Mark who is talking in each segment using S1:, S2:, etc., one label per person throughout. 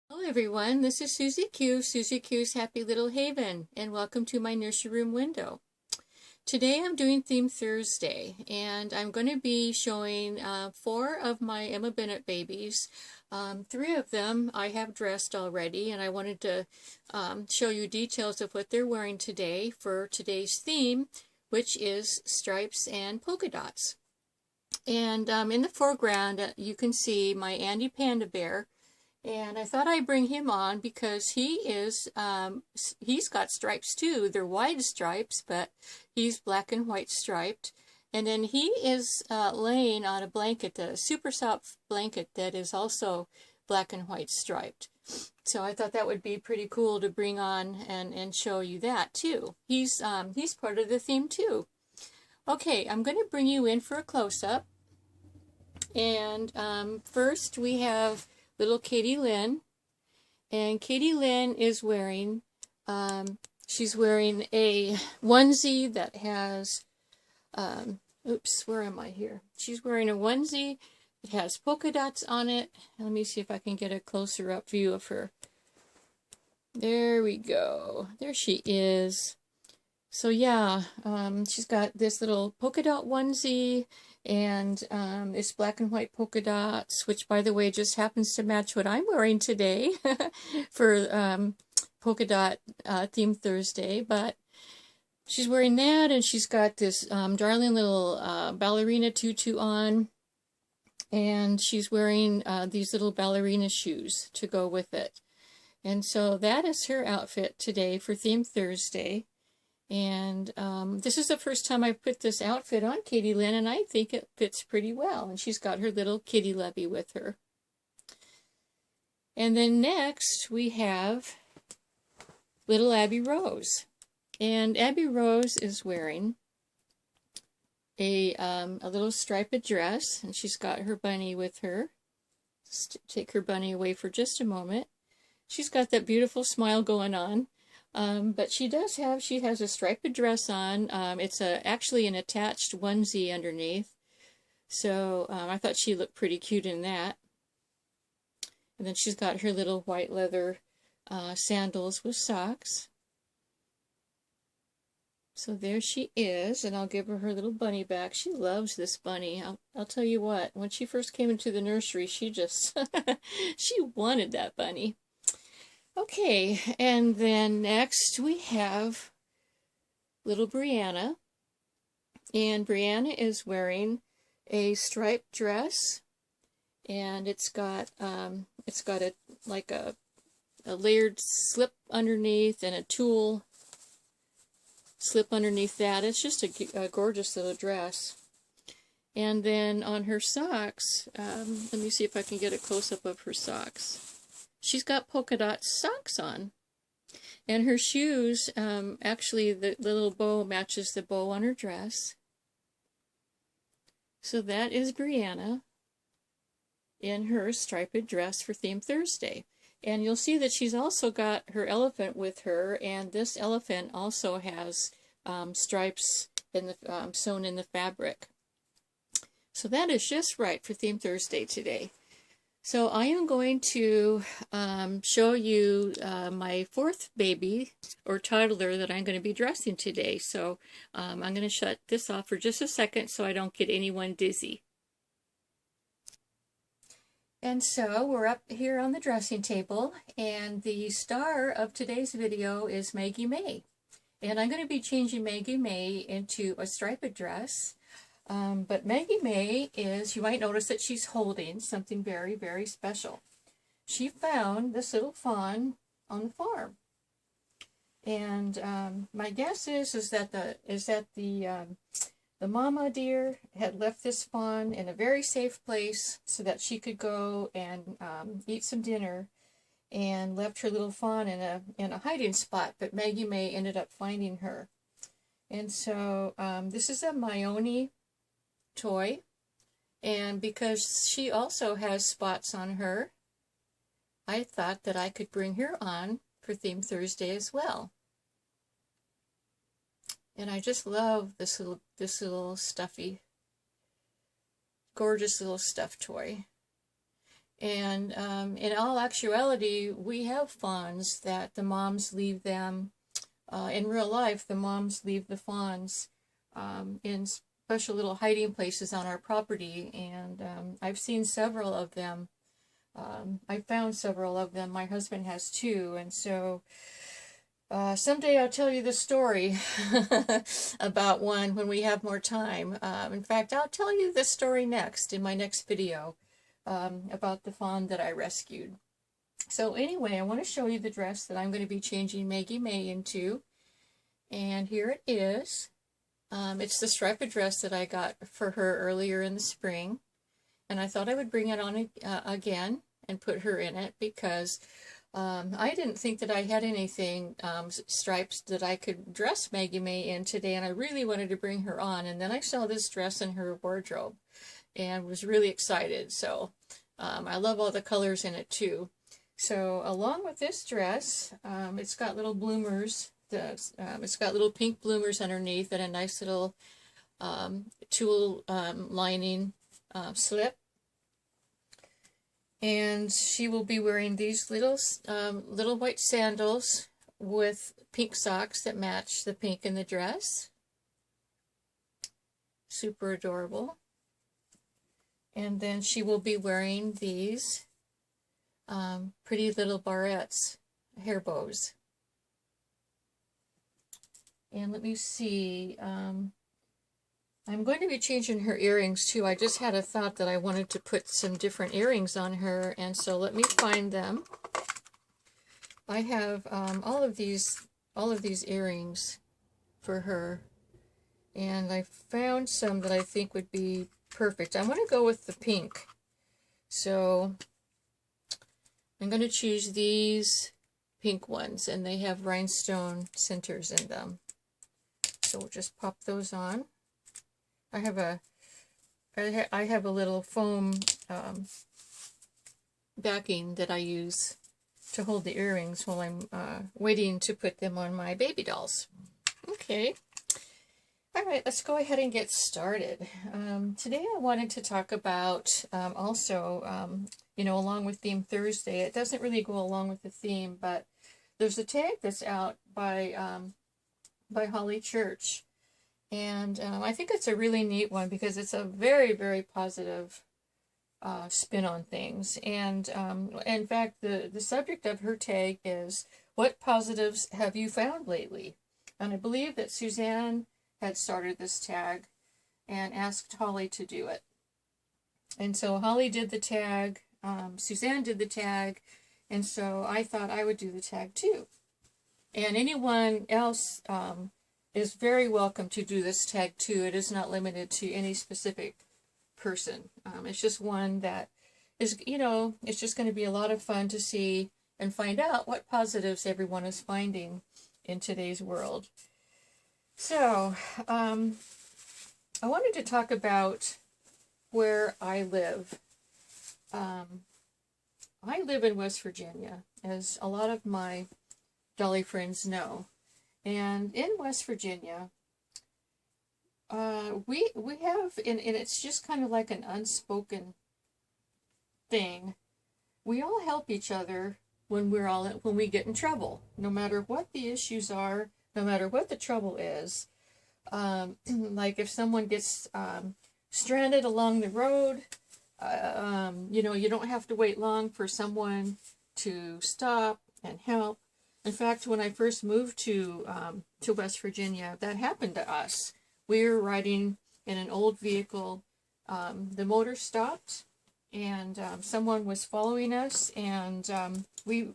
S1: Hello everyone, this is Susie Q, Susie Q's Happy Little Haven, and welcome to my nursery room window. Today I'm doing Theme Thursday, and I'm going to be showing 4 of my Emma Bennett babies. 3 of them I have dressed already, and I wanted to show you details of what they're wearing today for today's theme, which is stripes and polka dots. And in the foreground you can see my Andy Panda Bear. And I thought I'd bring him on because he's got stripes too. They're wide stripes, but he's black and white striped. And then he is laying on a blanket, a super soft blanket that is also black and white striped. So I thought that would be pretty cool to bring on and show you that too. He's part of the theme too. Okay, I'm going to bring you in for a close-up. And first we have little Katie Lynn, and Katie Lynn is wearing, she's wearing a onesie that has, oops, where am I here? She's wearing a onesie that has polka dots on it. Let me see if I can get a closer up view of her. There we go. There she is. So yeah, she's got this little polka dot onesie, and it's black and white polka dots, which by the way just happens to match what I'm wearing today for polka dot theme Thursday. But she's wearing that, and she's got this darling little ballerina tutu on, and she's wearing these little ballerina shoes to go with it. And so that is her outfit today for theme Thursday. And this is the first time I put this outfit on Katie Lynn, and I think it fits pretty well. And she's got her little kitty Levy with her. And then next we have little Abbie Rose. And Abbie Rose is wearing a little striped dress, and she's got her bunny with her. Just take her bunny away for just a moment. She's got that beautiful smile going on. But she has a striped dress on. It's actually an attached onesie underneath. So I thought she looked pretty cute in that. And then she's got her little white leather sandals with socks. So there she is, and I'll give her her little bunny back. She loves this bunny. I'll tell you what, when she first came into the nursery, she just, she wanted that bunny. Okay, and then next we have little Brianna, and Brianna is wearing a striped dress, and it's got a layered slip underneath and a tulle slip underneath that. It's just a gorgeous little dress. And then on her socks, let me see if I can get a close-up of her socks. She's got polka dot socks on, and her shoes, actually the little bow matches the bow on her dress. So that is Brianna in her striped dress for Theme Thursday. And you'll see that she's also got her elephant with her, and this elephant also has stripes in the, sewn in the fabric. So that is just right for Theme Thursday today. So I am going to show you my 4th baby or toddler that I'm going to be dressing today. So I'm going to shut this off for just a second so I don't get anyone dizzy. And so we're up here on the dressing table, and the star of today's video is Maggie Mae. And I'm going to be changing Maggie Mae into a striped dress. But Maggie Mae is, you might notice that she's holding something very, very special. She found this little fawn on the farm. And my guess is that the mama deer had left this fawn in a very safe place so that she could go and eat some dinner, and left her little fawn in a hiding spot, but Maggie Mae ended up finding her. And so this is a Maone toy, and because she also has spots on her, I thought that I could bring her on for Theme Thursday as well. And I just love this little stuffy, gorgeous little stuffed toy. And in all actuality, we have fawns that the moms leave them. In real life, the moms leave the fawns in special little hiding places on our property, and I've seen several of them. I found several of them. My husband has too, and so someday I'll tell you the story about one when we have more time. In fact, I'll tell you this story next in my next video about the fawn that I rescued. So anyway, I want to show you the dress that I'm going to be changing Maggie Mae into. And here it is. It's the striped dress that I got for her earlier in the spring. And I thought I would bring it on again and put her in it because I didn't think that I had anything stripes that I could dress Maggie Mae in today, and I really wanted to bring her on. And then I saw this dress in her wardrobe and was really excited. So I love all the colors in it too. So along with this dress, it's got little bloomers. It's got little pink bloomers underneath and a nice little tulle lining slip. And she will be wearing these little white sandals with pink socks that match the pink in the dress. Super adorable. And then she will be wearing these pretty little barrettes, hair bows. And let me see, I'm going to be changing her earrings too. I just had a thought that I wanted to put some different earrings on her, and so let me find them. I have all of these earrings for her, and I found some that I think would be perfect. I'm going to go with the pink, so I'm going to choose these pink ones, and they have rhinestone centers in them. So we'll just pop those on. I have a little foam backing that I use to hold the earrings while I'm waiting to put them on my baby dolls. Okay. All right, let's go ahead and get started. Today I wanted to talk about also, you know, along with Theme Thursday. It doesn't really go along with the theme, but there's a tag that's out by Holly Church. And I think it's a really neat one because it's a very, very positive spin on things. And in fact, the subject of her tag is, what positives have you found lately? And I believe that Suzanne had started this tag and asked Holly to do it. And so Holly did the tag, Suzanne did the tag, and so I thought I would do the tag too. And anyone else is very welcome to do this tag too. It is not limited to any specific person. It's just one that is, you know, it's just going to be a lot of fun to see and find out what positives everyone is finding in today's world. So, I wanted to talk about where I live. I live in West Virginia, as a lot of my Dolly friends know. And in West Virginia, we have, and it's just kind of like an unspoken thing. We all help each other when we get in trouble, no matter what the issues are, no matter what the trouble is. Like if someone gets stranded along the road, you know, you don't have to wait long for someone to stop and help. In fact, when I first moved to West Virginia, that happened to us. We were riding in an old vehicle. The motor stopped, and someone was following us, and we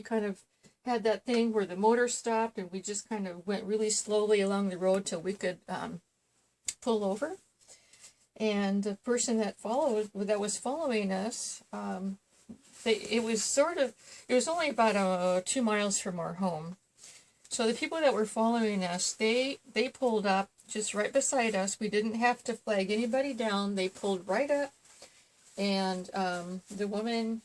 S1: kind of had that thing where the motor stopped, and we just kind of went really slowly along the road till we could pull over. And the person that was following us, it was only about 2 miles from our home. So the people that were following us, they pulled up just right beside us. We didn't have to flag anybody down. They pulled right up, and the woman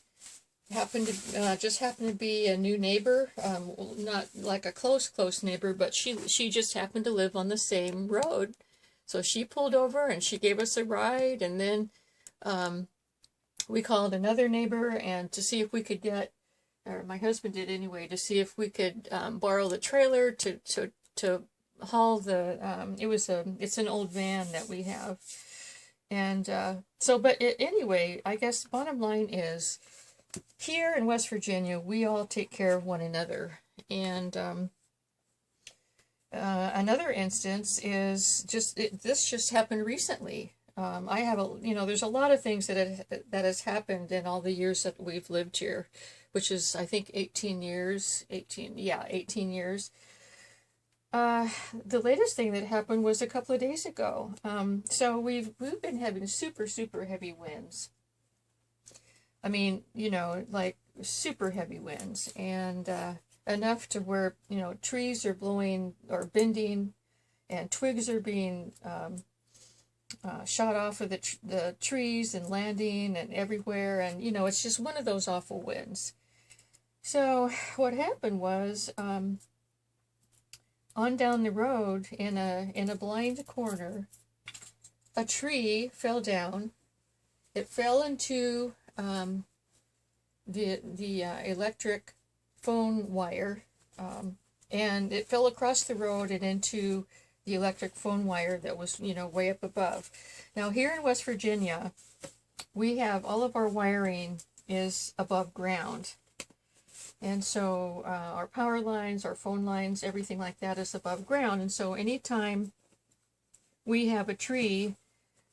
S1: just happened to be a new neighbor, not like a close neighbor, but she just happened to live on the same road. So she pulled over and she gave us a ride, and then we called another neighbor and to see if we could get, or my husband did anyway, to see if we could borrow the trailer to haul the, it's an old van that we have. And anyway, I guess the bottom line is, here in West Virginia, we all take care of one another. And another instance is this just happened recently. I have there's a lot of things that has happened in all the years that we've lived here, which is, I think, 18 years. 18 years. The latest thing that happened was a couple of days ago. So we've been having super, super heavy winds. I mean, like super heavy winds, and enough to where, trees are blowing or bending, and twigs are being shot off of the trees and landing and everywhere, and it's just one of those awful winds. So what happened was, on down the road in a blind corner, a tree fell down. It fell into the electric phone wire, and it fell across the road and into the electric phone wire that was, way up above. Now, here in West Virginia, we have all of our wiring is above ground. And so our power lines, our phone lines, everything like that is above ground. And so anytime we have a tree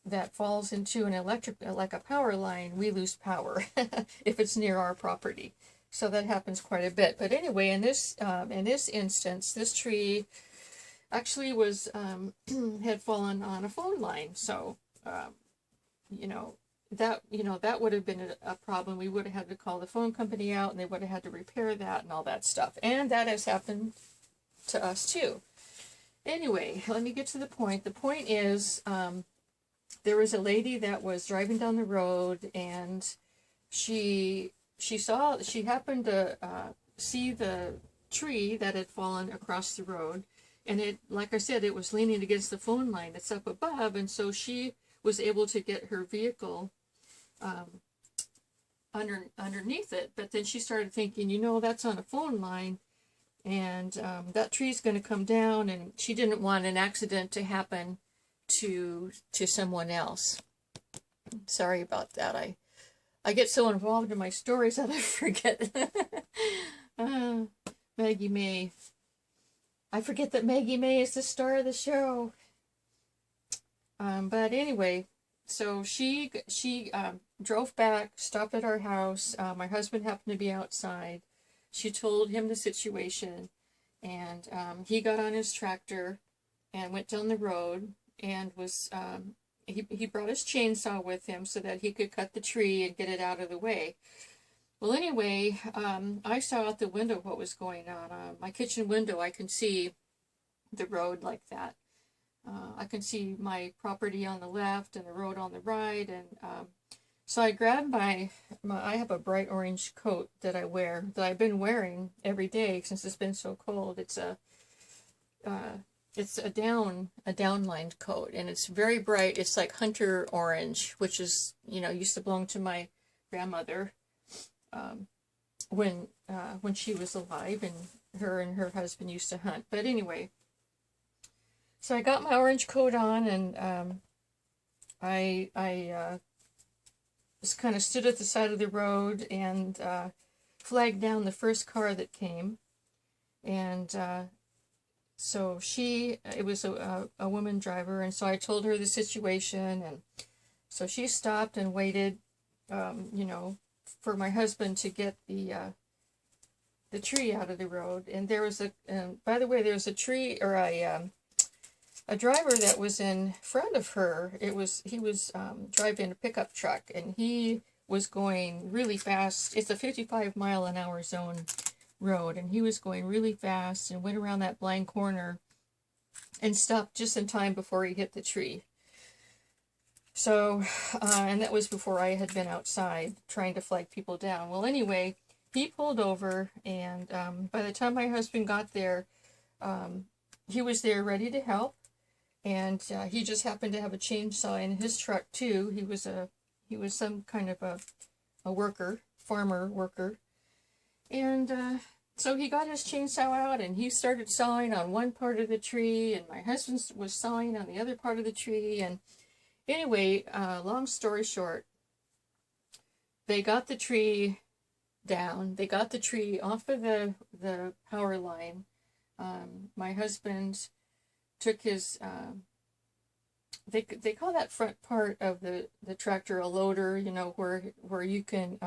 S1: that falls into an electric, like a power line, we lose power if it's near our property. So that happens quite a bit. But anyway, in this instance, this tree actually was had fallen on a phone line. So that would have been a problem. We would have had to call the phone company out, and they would have had to repair that and all that stuff. And that has happened to us too. Anyway, let me get to the point. The point is, there was a lady that was driving down the road, and she happened to see the tree that had fallen across the road, and it, like I said, it was leaning against the phone line that's up above, and so she was able to get her vehicle underneath it. But then she started thinking, that's on a phone line, and that tree's going to come down, and she didn't want an accident to happen to someone else. Sorry about that. I get so involved in my stories that I forget. Maggie Mae. I forget that Maggie Mae is the star of the show. But anyway, so she drove back, stopped at our house. My husband happened to be outside. She told him the situation, and he got on his tractor and went down the road, and was he brought his chainsaw with him so that he could cut the tree and get it out of the way. Well, anyway, I saw out the window what was going on. My kitchen window, I can see the road like that. I can see my property on the left and the road on the right, and so I grabbed I have a bright orange coat that I wear, that I've been wearing every day since it's been so cold. It's a downlined coat, and it's very bright. It's like hunter orange, which is, used to belong to my grandmother when she was alive, and her husband used to hunt. But anyway, so I got my orange coat on, and I just kind of stood at the side of the road and flagged down the first car that came, and so it was a woman driver, and so I told her the situation, and so she stopped and waited, for my husband to get the tree out of the road. And there was by the way, there was a tree, or a driver that was in front of her. He was driving a pickup truck, and he was going really fast. It's a 55-mile-an-hour zone road, and he was going really fast and went around that blind corner and stopped just in time before he hit the tree. So, and that was before I had been outside trying to flag people down. Well, anyway, he pulled over, and by the time my husband got there, he was there ready to help, and he just happened to have a chainsaw in his truck too. He He was some kind of a worker, farmer worker. And so he got his chainsaw out and he started sawing on one part of the tree, and my husband was sawing on the other part of the tree. And anyway, long story short, they got the tree down. They got the tree off of the power line. My husband took his, they call that front part of the tractor a loader, you know, where you can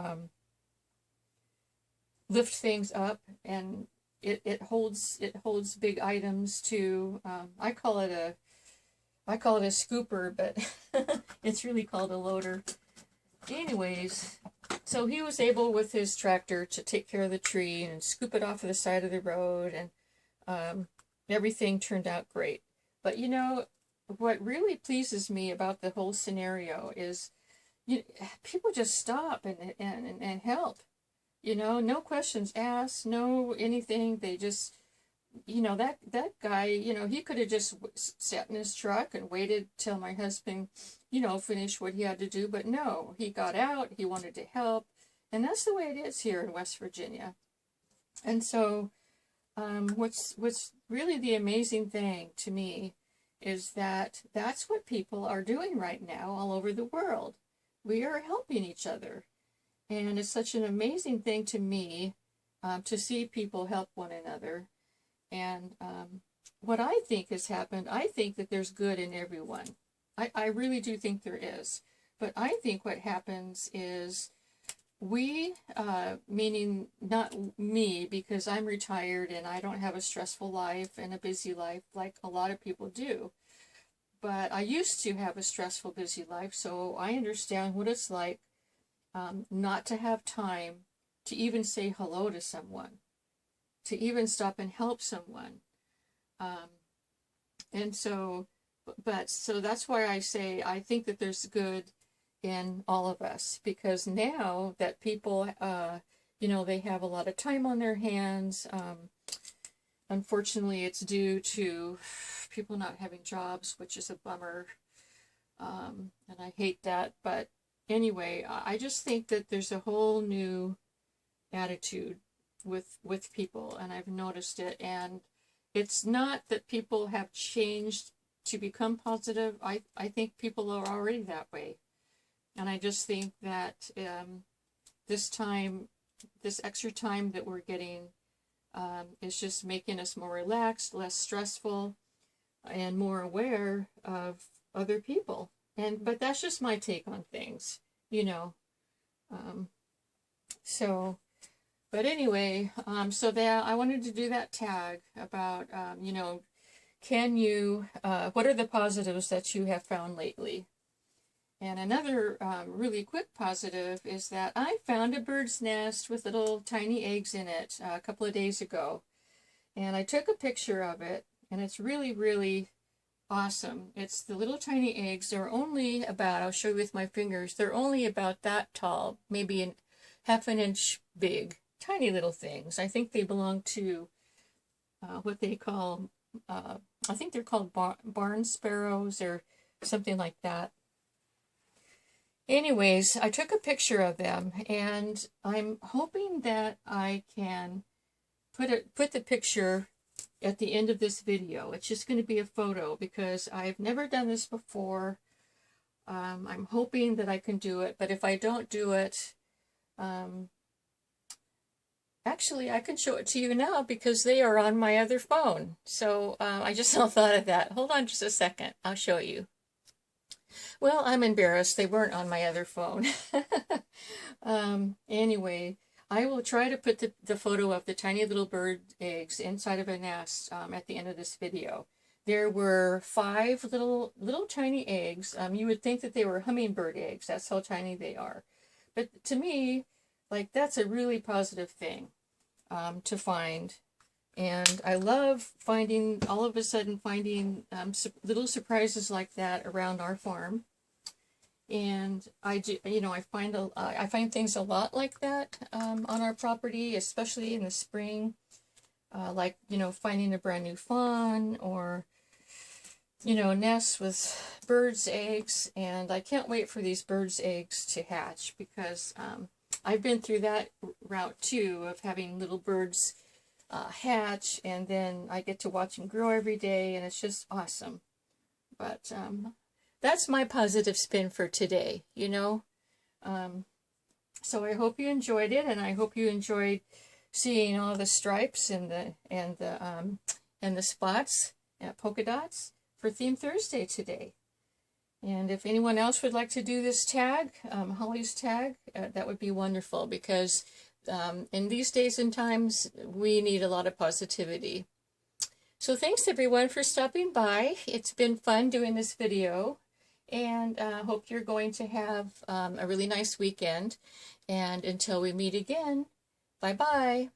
S1: lift things up, and it holds big items too. I call it a scooper, but it's really called a loader. Anyways, so he was able with his tractor to take care of the tree and scoop it off of the side of the road, and everything turned out great. But you know, what really pleases me about the whole scenario is people just stop and help. You know, no questions asked, no anything. They just, you know, that guy, you know, he could have just sat in his truck and waited till my husband, you know, finished what he had to do. But no, he got out, he wanted to help. And that's the way it is here in West Virginia. And so what's really the amazing thing to me is that that's what people are doing right now all over the world. We are helping each other. And it's such an amazing thing to me to see people help one another. And what I think has happened, I think that there's good in everyone. I really do think there is. But I think what happens is we, meaning not me, because I'm retired and I don't have a stressful life and a busy life like a lot of people do. But I used to have a stressful, busy life, so I understand what it's like not to have time to even say hello to someone, to even stop and help someone. And so that's why I say I think that there's good in all of us, because now that people, you know, they have a lot of time on their hands. Unfortunately, it's due to people not having jobs, which is a bummer. And I hate that, but anyway, I just think that there's a whole new attitude with people, and I've noticed it. And it's not that people have changed to become positive. I think people are already that way. And I just think that this extra time that we're getting is just making us more relaxed, less stressful, and more aware of other people. But that's just my take on things, you know. But anyway, so that I wanted to do that tag about, you know, can you, what are the positives that you have found lately? And another really quick positive is that I found a bird's nest with little tiny eggs in it a couple of days ago. And I took a picture of it, and it's really, really awesome. It's the little tiny eggs. They're only about, I'll show you with my fingers, they're only about that tall, maybe half an inch big, tiny little things. I think they belong to what they call, I think they're called barn sparrows or something like that. Anyways, I took a picture of them, and I'm hoping that I can put the picture at the end of this video. It's just going to be a photo because I've never done this before. I'm hoping that I can do it, but if I don't do it, actually I can show it to you now because they are on my other phone. So I just now thought of that. Hold on just a second. I'll show you. Well, I'm embarrassed. They weren't on my other phone. Anyway, I will try to put the photo of the tiny little bird eggs inside of a nest at the end of this video. There were 5 little tiny eggs. You would think that they were hummingbird eggs. That's how tiny they are. But to me, like, that's a really positive thing to find. And I love all of a sudden finding little surprises like that around our farm. And I do, you know, I find things a lot like that on our property, especially in the spring. Like, you know, finding a brand new fawn, or nests with birds' eggs, and I can't wait for these birds' eggs to hatch because I've been through that route too, of having little birds hatch, and then I get to watch them grow every day, and it's just awesome. But that's my positive spin for today, So I hope you enjoyed it, and I hope you enjoyed seeing all the stripes and the spots and polka dots for Theme Thursday today. And if anyone else would like to do this tag, Holly's tag, that would be wonderful, because in these days and times, we need a lot of positivity. So thanks everyone for stopping by. It's been fun doing this video, and I hope you're going to have a really nice weekend. And until we meet again, bye-bye.